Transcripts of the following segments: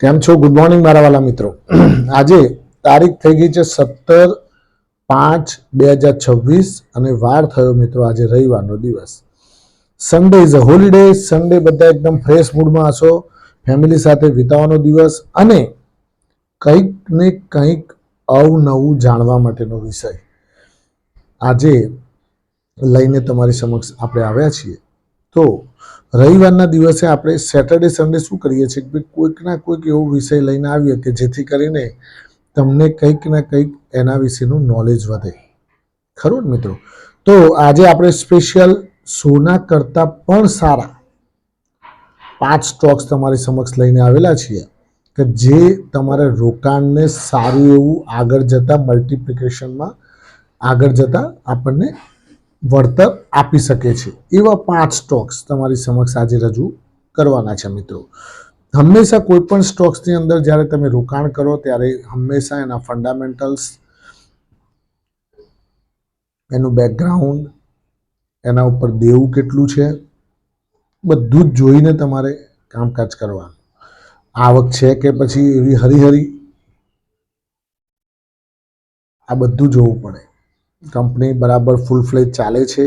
કેમ છો? Good morning મારા વાલા મિત્રો. આજે તારીખ થઈ ગઈ છે 17/5/2026 અને વાર થયો મિત્રો આજે રવિવારનો દિવસ. Sunday is a holiday. Sunday બધા એકદમ ફ્રેશ મૂડમાં હશો, ફેમિલી સાથે વિતાવવાનો દિવસ અને કંઈક ને કંઈક અવનવું જાણવા માટેનો વિષય આજે લઈને તમારી સમક્ષ આપણે આવ્યા છીએ. તો રવિવારના દિવસે આપણે સેટરડે સન્ડે શું કરીએ છીએ કે કોઈક ના કોઈક એવો વિષય લઈને આવીએ કે જેથી કરીને તમને કંઈક ના કંઈક એના વિશેનું નોલેજ વધે. ખરું ને મિત્રો? તો આજે આપણે સ્પેશિયલ સોના કરતાં પણ સારા 5 સ્ટોક્સ તમારી સમક્ષ લઈને આવેલા છીએ કે જે તમારે રોકાણને સારું એવું આગળ જતા મલ્ટિપ્લિકેશનમાં આગળ જતા આપણને વળતર આપી શકે છે. એવા 5 સ્ટોક્સ તમારી સમક્ષ આજે રજૂ કરવાના છે મિત્રો. હંમેશા કોઈ પણ સ્ટોક્સની અંદર જ્યારે તમે રોકાણ કરો ત્યારે હંમેશા એના ફંડામેન્ટલ્સ, એનું બેકગ્રાઉન્ડ, એના ઉપર દેવું કેટલું છે, બધું જ જોઈને તમારે કામકાજ કરવાનું. આવક છે કે પછી એવી હરીહરી, આ બધું જોવું પડે. કંપની બરાબર ફૂલ ફ્લેજ ચાલે છે,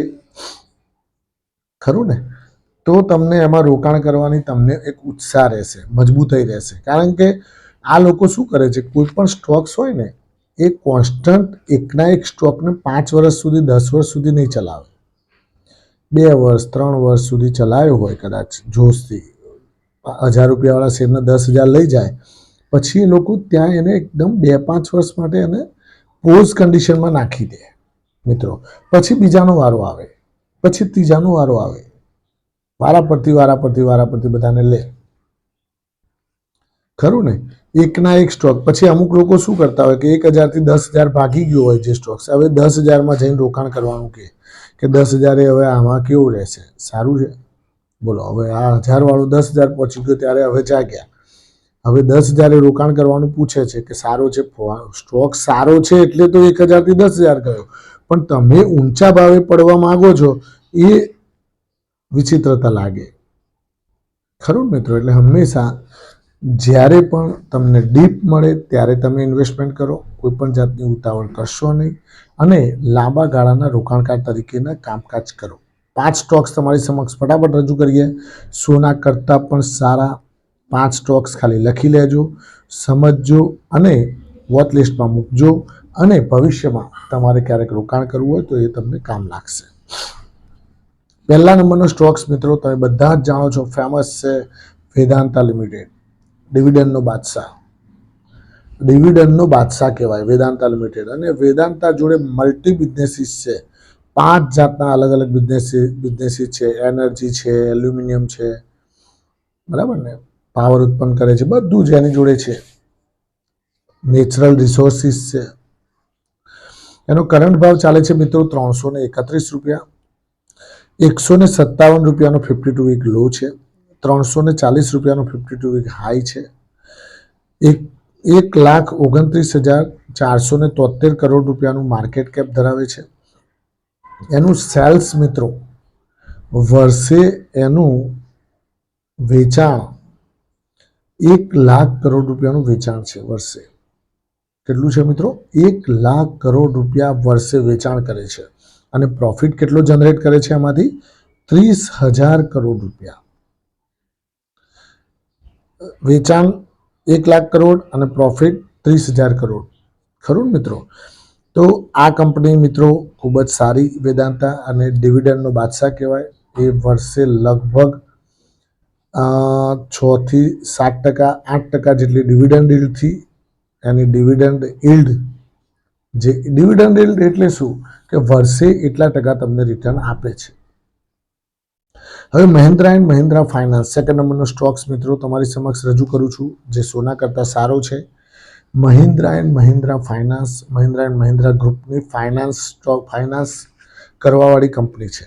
ખરું ને? તો તમને એમાં રોકાણ કરવાની તમને એક ઉત્સાહ રહેશે, મજબૂતાઈ રહેશે. કારણ કે આ લોકો શું કરે છે, કોઈ પણ સ્ટોક્સ હોય ને એ કોન્સ્ટન્ટ એકના એક સ્ટોકને 5 વર્ષ સુધી 10 વર્ષ સુધી નહીં ચલાવે. 2 વર્ષ 3 વર્ષ સુધી ચલાવ્યો હોય કદાચ જોશથી, 1000 રૂપિયાવાળા શેરને 10,000 લઈ જાય, પછી એ લોકો ત્યાં એને એકદમ 2-5 વર્ષ માટે એને પોઝ કન્ડિશનમાં નાખી દે મિત્રો. પછી બીજાનો વારો આવે, પછી ત્રીજાનો વારો આવે, વારા પરથી બધાને લે. ખરું ને? એકના એક સ્ટોક. પછી અમુક લોકો શું કરતા હોય કે 1000 થી 10,000 ભાગી ગયો હોય જે સ્ટોક્સ, હવે 10,000માં જઈને રોકાણ કરવાનું કે 10,000 હવે આમાં કેવું રહેશે, સારું છે? બોલો, હવે આ 1000 વાળું 10,000 પહોંચી ગયો ત્યારે હવે જાગ્યા. હવે 10,000 રોકાણ કરવાનું પૂછે છે કે સારો છે, સ્ટોક સારો છે એટલે તો 1000 થી 10,000 ગયો, પણ તમે ઊંચા ભાવે પડવા માંગો છો એ વિચિત્રતા લાગે. ખરું મિત્રો? એટલે હંમેશા જ્યારે પણ તમને ડીપ મળે ત્યારે તમે ઇન્વેસ્ટમેન્ટ કરો. કોઈ પણ જાતની ઉતાવળ કરશો નહીં અને લાંબા ગાળાના રોકાણકાર તરીકેના કામકાજ કરો. 5 સ્ટોક્સ તમારી સમક્ષ ફટાફટ રજૂ કરીએ. સોના કરતાં પણ સારા 5 સ્ટોક્સ ખાલી લખી લેજો, સમજજો અને વોચ લિસ્ટમાં મૂકજો અને ભવિષ્યમાં તમારે ક્યારેક રોકાણ કરવું હોય તો એ તમને કામ લાગશે. પહેલા નંબરનો સ્ટોક્સ મિત્રો તમે બધા જ જાણો છો, ફેમસ છે વેદાંતા લિમિટેડ. ડિવિડન્ડનો બાદશાહ, ડિવિડન્ડનો બાદશાહ કહેવાય વેદાંતા લિમિટેડ. અને વેદાંતા જોડે મલ્ટી બિઝનેસીસ છે. 5 જાતના અલગ અલગ બિઝનેસીસ છે. એનર્જી છે, એલ્યુમિનિયમ છે, બરાબર ને, પાવર ઉત્પન્ન કરે છે, બધું જ એની જોડે છે. નેચરલ રિસોર્સિસ છે. એનો કરંટ ભાવ ચાલે છે મિત્રો 331 રૂપિયા. 157 રૂપિયાનો 52 વીક લો છે. 340 રૂપિયાનો 52 વીક હાઈ છે. 1,29,473 કરોડ રૂપિયાનું માર્કેટ કેપ ધરાવે છે. એનું સેલ્સ મિત્રો વર્ષે એનું વેચાણ 1,00,000 કરોડ રૂપિયાનું વેચાણ છે વર્ષે. કેટલું છે મિત્રો? 1,00,000 કરોડ રૂપિયા વર્ષે વેચાણ કરે છે. અને પ્રોફિટ કેટલો જનરેટ કરે છે એમાંથી? 30,000 કરોડ રૂપિયા. વેચાણ 1,00,000 કરોડ અને પ્રોફિટ 30,000 કરોડ. ખરું મિત્રો? તો આ કંપની મિત્રો ખૂબ જ સારી વેદાંતા અને ડિવિડન્ડનો બાદશાહ કહેવાય. એ વર્ષે લગભગ 6 થી 7%, 8% જેટલી ડિવિડન્ડ યીલ્ડથી એની ડિવિડન્ડ યીલ્ડ, જે ડિવિડન્ડ યીલ્ડ એટલે શું કે વર્ષે એટલા ટકા તમને રિટર્ન આપે છે. હવે Mahindra and Mahindra finance, second નંબરનો સ્ટોક્સ મિત્રો તમારી સમક્ષ રજૂ કરું છું, જે સોના કરતાં સારો છે. Mahindra and Mahindra finance, Mahindra and Mahindra ગ્રુપની ફાઇનાન્સ કરવાવાળી કંપની છે.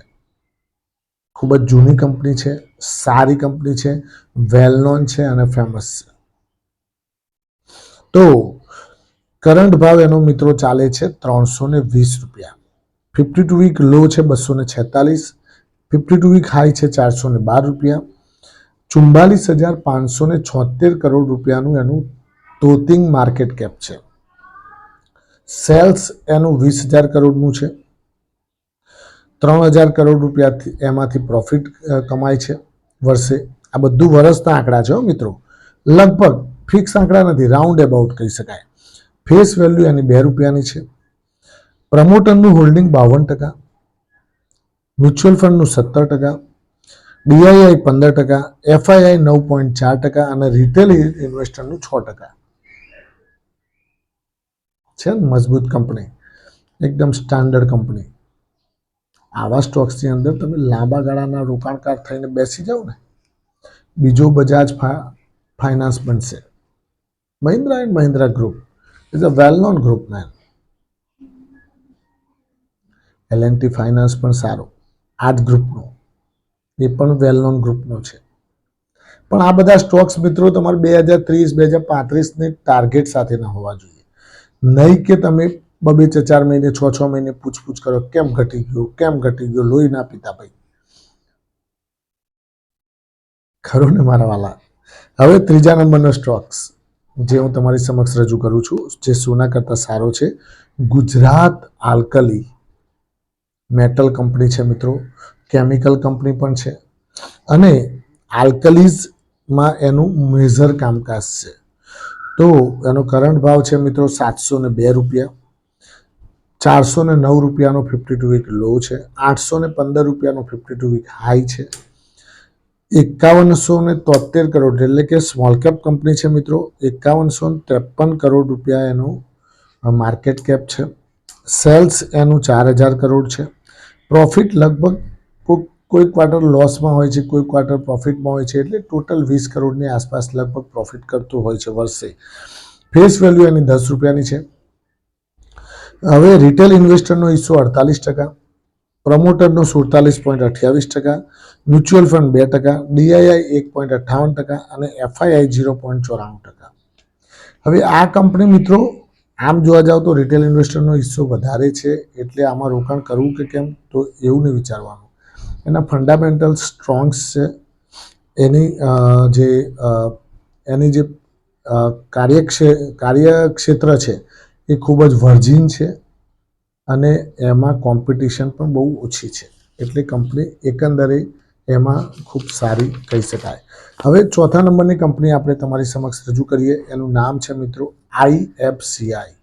ખૂબ જ જૂની કંપની છે, સારી કંપની છે, વેલ નોન છે અને ફેમસ છે. તો કરંટ ભાવ એનો મિત્રો ચાલે છે 320 રૂપિયા. 52 વીક લો છે 246, 52 વીક હાઈ છે 412 રૂપિયા. 44,576 કરોડ રૂપિયાનું એનું તોતિંગ માર્કેટ કેપ છે. સેલ્સ એનું 20,000 કરોડનું છે. 3,000 કરોડ રૂપિયાથી એમાંથી પ્રોફિટ કમાય છે વર્ષે. આ બધું વર્ષના આંકડા છે મિત્રો, લગભગ ફિક્સ આંકડા નથી, રાઉન્ડ એબાઉટ કહી શકાય. ફેસ વેલ્યુ એની 2 રૂપિયાની છે. પ્રમોટરનું હોલ્ડિંગ 52%, મ્યુચ્યુઅલ ફંડનું 17%, ડીઆઈઆઈ 15%, એફઆઈઆઈ 9.4% અને રિટેલ ઇન્વેસ્ટરનું 6%. છે ને મજબૂત કંપની, એકદમ સ્ટાન્ડર્ડ કંપની. આવા સ્ટોક્સની અંદર તમે લાંબા ગાળાના રોકાણકાર થઈને બેસી જાઓ ને, બીજો બજાજ ફાઇનાન્સ બનશે. Mahindra and Mahindra group is a well known group man. LNT finance પણ સારો, આ જ ગ્રુપનો, એ પણ વેલ નોન ગ્રુપનો છે. પણ આ બધા સ્ટોક્સ મિત્રો તમારે 2030-2035ની ટાર્ગેટ સાથેના હોવા જોઈએ. નહીં કે તમે 2-4 મહિને 6 મહિને પૂછપૂછ કરો કેમ ઘટી ગયો, લોહી ના પીતા ભાઈ. ખરું ને મારા વાલા. હવે ત્રીજા નંબરનો સ્ટોક્સ જે હું તમારી સમક્ષ રજૂ કરું છું, જે સોના કરતાં સારો છે, ગુજરાત આલ્કલી મેટલ કંપની છે મિત્રો, કેમિકલ કંપની પણ છે અને આલ્કલીઝમાં એનું મેજર કામકાજ છે. તો એનો કરંટ ભાવ છે મિત્રો 702 રૂપિયા, 409 રૂપિયાનો 52 વીક લો છે, 815 રૂપિયાનો 52 વીક હાઈ છે, 5173 કરોડ એટલે કે સ્મોલ કેપ કંપની છે મિત્રો. 5153 કરોડ રૂપિયા એનું માર્કેટ કેપ છે. સેલ્સ એનું 4,000 કરોડ છે. પ્રોફિટ લગભગ કોઈ ક્વાર્ટર લોસમાં હોય છે, કોઈ ક્વાર્ટર પ્રોફિટમાં હોય છે, એટલે ટોટલ 20 કરોડની આસપાસ લગભગ પ્રોફિટ કરતું હોય છે વર્ષે. ફેસ વેલ્યુ એની 10 રૂપિયાની છે. હવે રિટેલ ઇન્વેસ્ટરનો હિસ્સો 48%, પ્રમોટરનો 47.28%, મ્યુચ્યુઅલ ફંડ 2%, ડીઆઈઆઈ 1.58% અને એફઆઈઆઈ 0.94%. હવે આ કંપની મિત્રો આમ જોવા જાવ તો રિટેલ ઇન્વેસ્ટરનો હિસ્સો વધારે છે, એટલે આમાં રોકાણ કરવું કે કેમ તો એવું નહીં વિચારવાનું. એના ફંડામેન્ટલ સ્ટ્રોંગ્સ છે, એની જે કાર્યક્ષેત્ર છે એ ખૂબ જ વર્જિન છે અને એમાં કોમ્પિટિશન પણ બહુ ઓછી છે, એટલે કંપની એકંદરે એમાં ખૂબ સારી કહી શકાય. હવે ચોથા નંબરની કંપની આપણે તમારી સમક્ષ રજૂ કરીએ, એનું નામ છે મિત્રો આઈએફસીઆઈ.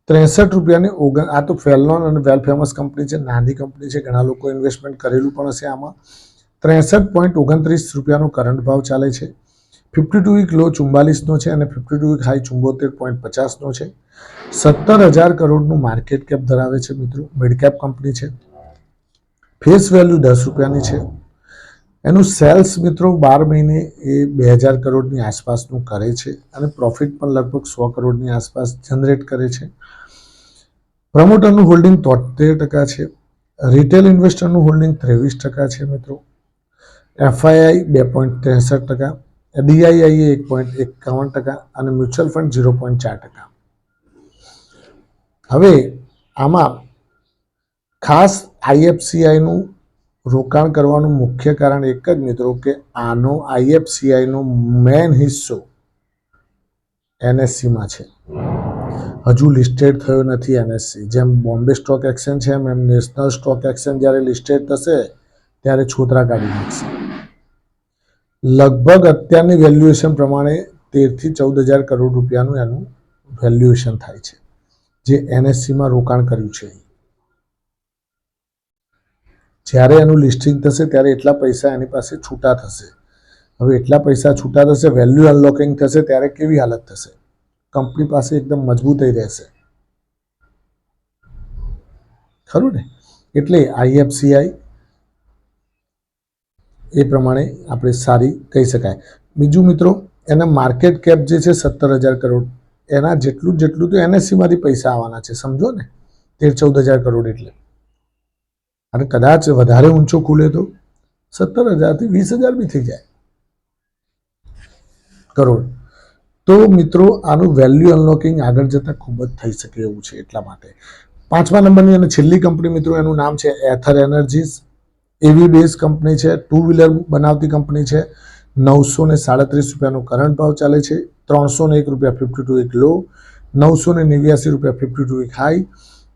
63 રૂપિયાની આ તો વેલ નોન અને વેલ ફેમસ કંપની છે, નાની કંપની છે, ઘણા લોકો ઇન્વેસ્ટમેન્ટ કરેલું પણ હશે આમાં. 63.29 રૂપિયાનો કરંટ ભાવ ચાલે છે. 52 વીક લો 44નો છે અને 52 વીક હાઈ 74.50નો છે. 17,000 કરોડનું માર્કેટ કેપ ધરાવે છે મિત્રો, મિડ કેપ કંપની છે. ફેસ વેલ્યુ 10 રૂપિયાની છે. એનું સેલ્સ મિત્રો 12 મહિને એ 2,000 કરોડની આસપાસનું કરે છે અને પ્રોફિટ પણ લગભગ 100 કરોડની આસપાસ જનરેટ કરે છે. પ્રમોટરનું હોલ્ડિંગ 73% છે. રિટેલ ઇન્વેસ્ટરનું હોલ્ડિંગ 23% છે મિત્રો. એફઆઈઆઈ 2.63%, ડીઆઈઆઈ 1.51% અને મ્યુચ્યુઅલ ફંડ 0.4%. હવે આમાં ખાસ આઈએફસીઆઈનું રોકાણ કરવાનું મુખ્ય કારણ એક જ મિત્રો કે આનો આઈએફસીઆઈનો મેઇન હિસ્સો એનએસસીમાં છે. હજુ લિસ્ટેડ થયો નથી એનએસસી. જેમ બોમ્બે સ્ટોક એક્સચેન્જ છે એમ નેશનલ સ્ટોક એક્સચેન્જ જ્યારે લિસ્ટેડ થશે ત્યારે છોતરા કાઢી નાખશે. લગભગ અત્યારની વેલ્યુએશન પ્રમાણે 13,000-14,000 કરોડ રૂપિયાનું એનું વેલ્યુએશન થાય છે, જે એનએસસીમાં રોકાણ કર્યું છે. જ્યારે એનું લિસ્ટિંગ થશે ત્યારે એટલા પૈસા એની પાસે છૂટા થશે. હવે એટલા પૈસા છૂટા થશે, વેલ્યુ અનલોકિંગ થશે ત્યારે કેવી હાલત થશે? કંપની પાસે એકદમ મજબૂતાઈ રહેશે, ખરું ને? એટલે આઈએફસીઆઈ એ પ્રમાણે આપણે સારી કહી શકાય. બીજું મિત્રો એના માર્કેટ કેપ જે છે 17,000 કરોડ, એના જેટલું તો એનએસસીમાંથી પૈસા આવવાના છે, સમજો ને. 13,000-14,000 કરોડ એટલે, અને કદાચ વધારે ઊંચો ખુલે તો 17,000થી 20,000 બી થઈ જાય કરોડ. તો મિત્રો આનું વેલ્યુ અનલોકિંગ આગળ જતાં ખૂબ જ થઈ શકે એવું છે. એટલા માટે પાંચમા નંબરની અને છેલ્લી કંપની મિત્રો એનું નામ છે એથર એનર્જીઝ. એવી બેઝ કંપની છે, 2 વ્હીલર બનાવતી કંપની છે, 937 રૂપિયાનો કરંટ ભાવ ચાલે છે, 301 રૂપિયા 52 વીક લો, 989 રૂપિયા 52 વીક હાઈ.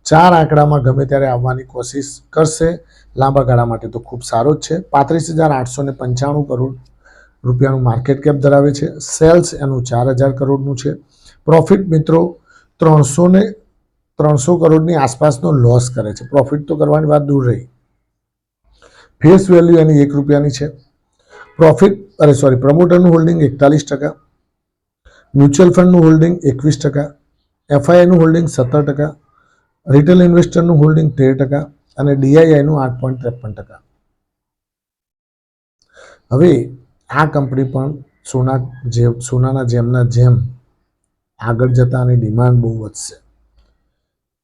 4 આંકડામાં ગમે ત્યારે આવવાની કોશિશ કરશે. લાંબા ગાળા માટે તો ખૂબ સારો જ છે. 35,895 કરોડ રૂપિયાનું માર્કેટ કેપ ધરાવે છે. સેલ્સ એનું 4,000 કરોડનું છે. પ્રોફિટ મિત્રો 300 કરોડની આસપાસનો લોસ કરે છે. પ્રોફિટ તો કરવાની વાત દૂર રહી. ફેસ વેલ્યુ એની 1 રૂપિયાની છે. પ્રમોટરનું હોલ્ડિંગ 41%, મ્યુચ્યુઅલ ફંડનું હોલ્ડિંગ 21%, એફઆઈઆઈનું હોલ્ડિંગ 17%, રિટેલ ઇન્વેસ્ટરનું હોલ્ડિંગ 13% અને ડીઆઈઆઈનું 8.53%. હવે આ કંપની પણ સોનાના જેમના જેમ આગળ જતા આની ડિમાન્ડ બહુ વધશે.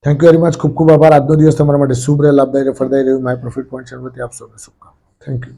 Thank you very much. ખૂબ ખૂબ આભાર. આજનો દિવસ તમારા માટે શુભ રહે, લાભદાયી રહે, ફળદાયી રહ્યું. માય પ્રોફિટ પોઈન્ટ ચેનલથી આપ સૌને શુભકામનાઓ. Thank you.